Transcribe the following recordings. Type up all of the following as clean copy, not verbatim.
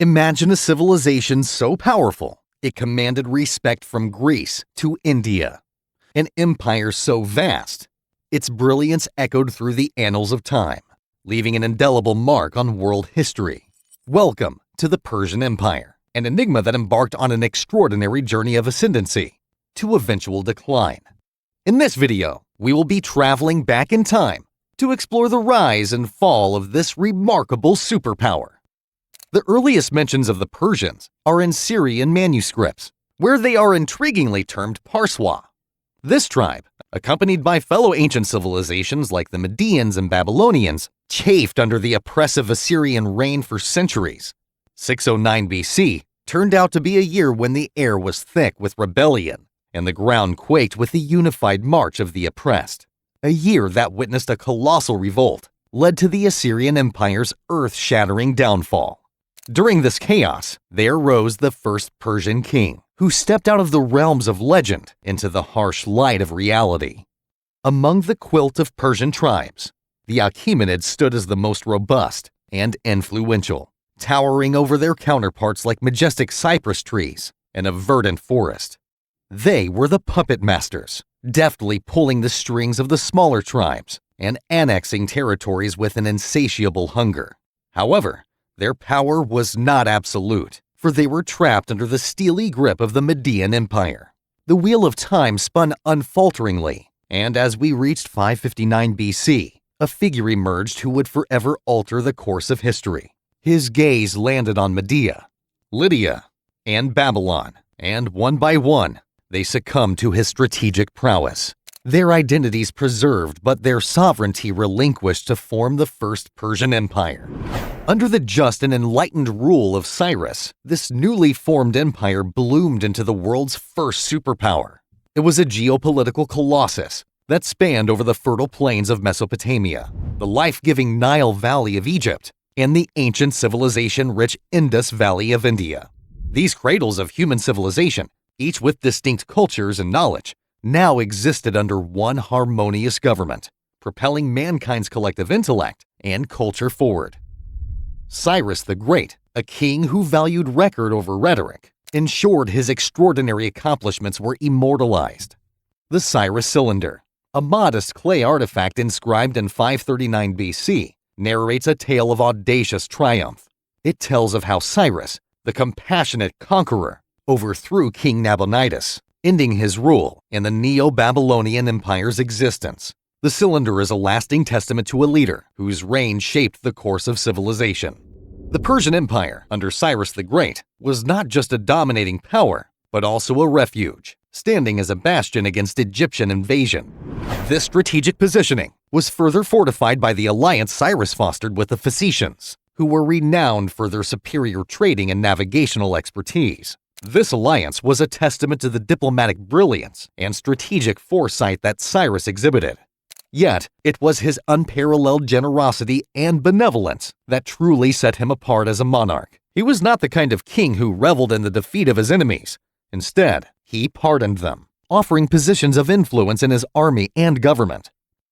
Imagine a civilization so powerful, it commanded respect from Greece to India. An empire so vast, its brilliance echoed through the annals of time, leaving an indelible mark on world history. Welcome to the Persian Empire, an enigma that embarked on an extraordinary journey of ascendancy to eventual decline. In this video, we will be traveling back in time to explore the rise and fall of this remarkable superpower. The earliest mentions of the Persians are in Syrian manuscripts, where they are intriguingly termed Parsois. This tribe, accompanied by fellow ancient civilizations like the Medians and Babylonians, chafed under the oppressive Assyrian reign for centuries. 609 BC turned out to be a year when the air was thick with rebellion and the ground quaked with the unified march of the oppressed. A year that witnessed a colossal revolt led to the Assyrian Empire's earth-shattering downfall. During this chaos, there rose the first Persian king, who stepped out of the realms of legend into the harsh light of reality. Among the quilt of Persian tribes, the Achaemenids stood as the most robust and influential, towering over their counterparts like majestic cypress trees in a verdant forest. They were the puppet masters, deftly pulling the strings of the smaller tribes and annexing territories with an insatiable hunger. However, their power was not absolute, for they were trapped under the steely grip of the Median Empire. The wheel of time spun unfalteringly, and as we reached 559 BC, a figure emerged who would forever alter the course of history. His gaze landed on Media, Lydia, and Babylon, and one by one, they succumbed to his strategic prowess. Their identities preserved, but their sovereignty relinquished to form the first Persian Empire. Under the just and enlightened rule of Cyrus, this newly formed empire bloomed into the world's first superpower. It was a geopolitical colossus that spanned over the fertile plains of Mesopotamia, the life-giving Nile Valley of Egypt, and the ancient civilization-rich Indus Valley of India. These cradles of human civilization, each with distinct cultures and knowledge, now existed under one harmonious government, propelling mankind's collective intellect and culture forward. Cyrus the Great, a king who valued record over rhetoric, ensured his extraordinary accomplishments were immortalized. The Cyrus Cylinder, a modest clay artifact inscribed in 539 BC, narrates a tale of audacious triumph. It tells of how Cyrus, the compassionate conqueror, overthrew King Nabonidus, ending his rule in the Neo-Babylonian Empire's existence. The cylinder is a lasting testament to a leader whose reign shaped the course of civilization. The Persian Empire, under Cyrus the Great, was not just a dominating power, but also a refuge, standing as a bastion against Egyptian invasion. This strategic positioning was further fortified by the alliance Cyrus fostered with the Phoenicians, who were renowned for their superior trading and navigational expertise. This alliance was a testament to the diplomatic brilliance and strategic foresight that Cyrus exhibited. Yet, it was his unparalleled generosity and benevolence that truly set him apart as a monarch. He was not the kind of king who reveled in the defeat of his enemies. Instead, he pardoned them, offering positions of influence in his army and government.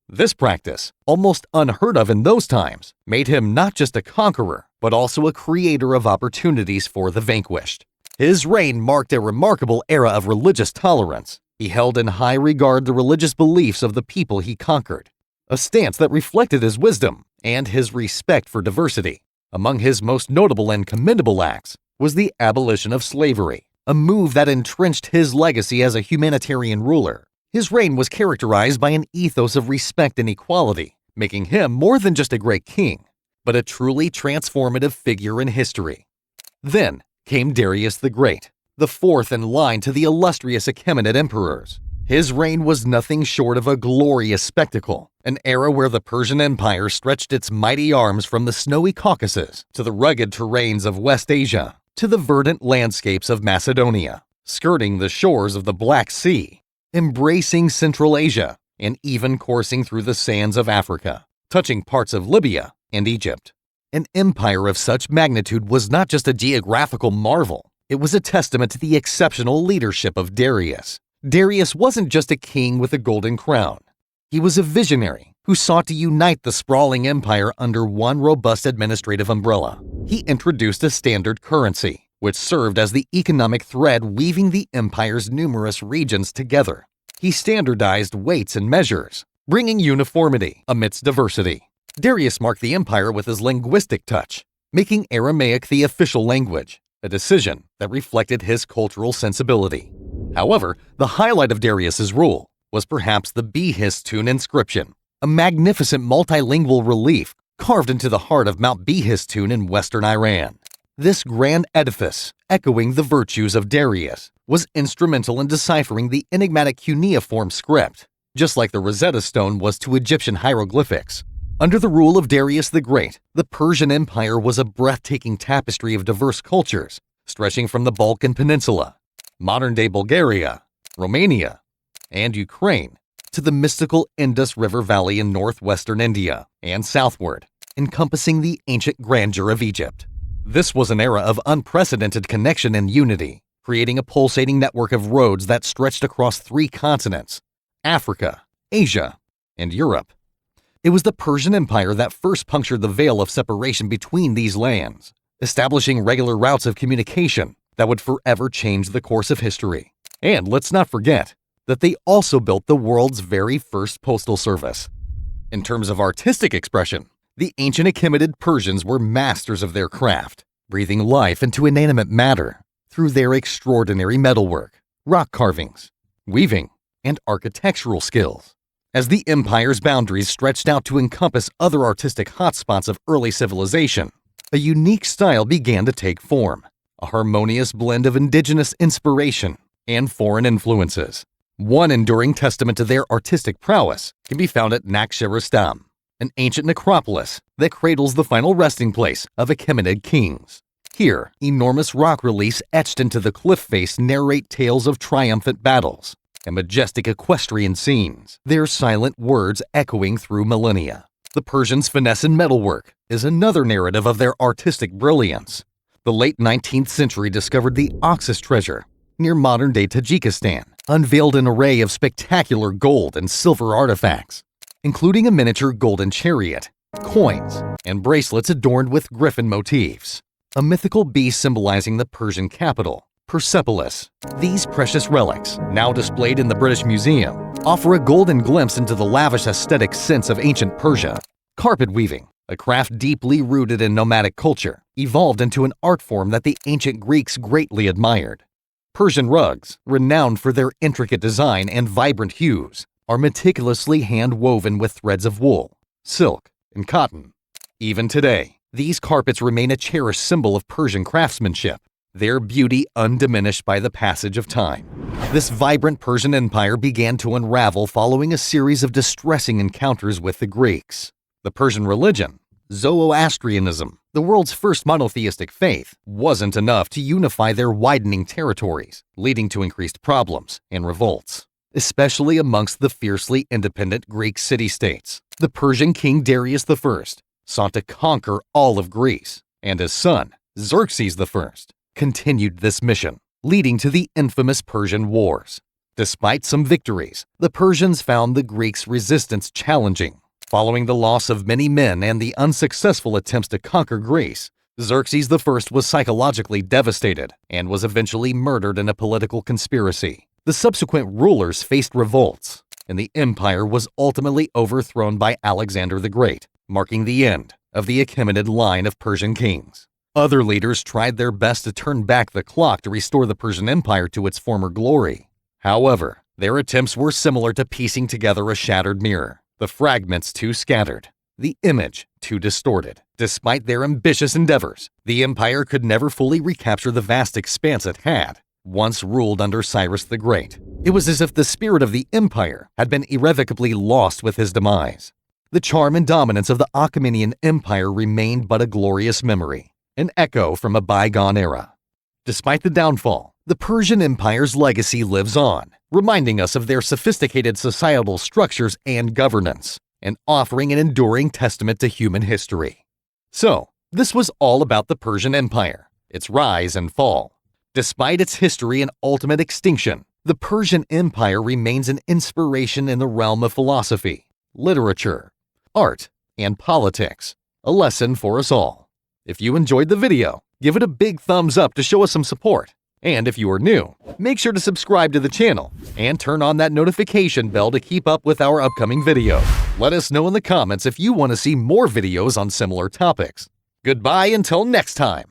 This practice, almost unheard of in those times, made him not just a conqueror, but also a creator of opportunities for the vanquished. His reign marked a remarkable era of religious tolerance. He held in high regard the religious beliefs of the people he conquered, a stance that reflected his wisdom and his respect for diversity. Among his most notable and commendable acts was the abolition of slavery, a move that entrenched his legacy as a humanitarian ruler. His reign was characterized by an ethos of respect and equality, making him more than just a great king, but a truly transformative figure in history. Then came Darius the Great, the fourth in line to the illustrious Achaemenid emperors. His reign was nothing short of a glorious spectacle, an era where the Persian Empire stretched its mighty arms from the snowy Caucasus to the rugged terrains of West Asia to the verdant landscapes of Macedonia, skirting the shores of the Black Sea, embracing Central Asia, and even coursing through the sands of Africa, touching parts of Libya and Egypt. An empire of such magnitude was not just a geographical marvel, it was a testament to the exceptional leadership of Darius. Darius wasn't just a king with a golden crown. He was a visionary, who sought to unite the sprawling empire under one robust administrative umbrella. He introduced a standard currency, which served as the economic thread weaving the empire's numerous regions together. He standardized weights and measures, bringing uniformity amidst diversity. Darius marked the empire with his linguistic touch, making Aramaic the official language, a decision that reflected his cultural sensibility. However, the highlight of Darius's rule was perhaps the Behistun inscription, a magnificent multilingual relief carved into the heart of Mount Behistun in western Iran. This grand edifice, echoing the virtues of Darius, was instrumental in deciphering the enigmatic cuneiform script, just like the Rosetta Stone was to Egyptian hieroglyphics. Under the rule of Darius the Great, the Persian Empire was a breathtaking tapestry of diverse cultures, stretching from the Balkan Peninsula, modern-day Bulgaria, Romania, and Ukraine, to the mystical Indus River Valley in northwestern India and southward, encompassing the ancient grandeur of Egypt. This was an era of unprecedented connection and unity, creating a pulsating network of roads that stretched across 3 continents: Africa, Asia, and Europe. It was the Persian Empire that first punctured the veil of separation between these lands, establishing regular routes of communication that would forever change the course of history. And let's not forget that they also built the world's very first postal service. In terms of artistic expression, the ancient Achaemenid Persians were masters of their craft, breathing life into inanimate matter through their extraordinary metalwork, rock carvings, weaving, and architectural skills. As the empire's boundaries stretched out to encompass other artistic hotspots of early civilization, a unique style began to take form, a harmonious blend of indigenous inspiration and foreign influences. One enduring testament to their artistic prowess can be found at Naxxeristam, an ancient necropolis that cradles the final resting place of Achaemenid kings. Here, enormous rock reliefs etched into the cliff face narrate tales of triumphant battles and majestic equestrian scenes, their silent words echoing through millennia. The Persians' finesse in metalwork is another narrative of their artistic brilliance. The late 19th century discovered the Oxus treasure near modern-day Tajikistan, unveiled an array of spectacular gold and silver artifacts, including a miniature golden chariot, coins, and bracelets adorned with griffin motifs, a mythical beast symbolizing the Persian capital, Persepolis. These precious relics, now displayed in the British Museum, offer a golden glimpse into the lavish aesthetic sense of ancient Persia. Carpet weaving, a craft deeply rooted in nomadic culture, evolved into an art form that the ancient Greeks greatly admired. Persian rugs, renowned for their intricate design and vibrant hues, are meticulously hand-woven with threads of wool, silk, and cotton. Even today, these carpets remain a cherished symbol of Persian craftsmanship, their beauty undiminished by the passage of time. This vibrant Persian empire began to unravel following a series of distressing encounters with the Greeks. The Persian religion, Zoroastrianism, the world's first monotheistic faith, wasn't enough to unify their widening territories, leading to increased problems and revolts, especially amongst the fiercely independent Greek city-states. The Persian king Darius I sought to conquer all of Greece, and his son, Xerxes I, continued this mission, leading to the infamous Persian Wars. Despite some victories, the Persians found the Greeks' resistance challenging. Following the loss of many men and the unsuccessful attempts to conquer Greece, Xerxes I was psychologically devastated and was eventually murdered in a political conspiracy. The subsequent rulers faced revolts, and the empire was ultimately overthrown by Alexander the Great, marking the end of the Achaemenid line of Persian kings. Other leaders tried their best to turn back the clock to restore the Persian Empire to its former glory. However, their attempts were similar to piecing together a shattered mirror, the fragments too scattered, the image too distorted. Despite their ambitious endeavors, the empire could never fully recapture the vast expanse it had once ruled under Cyrus the Great. It was as if the spirit of the empire had been irrevocably lost with his demise. The charm and dominance of the Achaemenid Empire remained but a glorious memory, an echo from a bygone era. Despite the downfall, the Persian Empire's legacy lives on, reminding us of their sophisticated societal structures and governance, and offering an enduring testament to human history. So, this was all about the Persian Empire, its rise and fall. Despite its history and ultimate extinction, the Persian Empire remains an inspiration in the realm of philosophy, literature, art, and politics. A lesson for us all. If you enjoyed the video, give it a big thumbs up to show us some support. And if you are new, make sure to subscribe to the channel and turn on that notification bell to keep up with our upcoming videos. Let us know in the comments if you want to see more videos on similar topics. Goodbye until next time.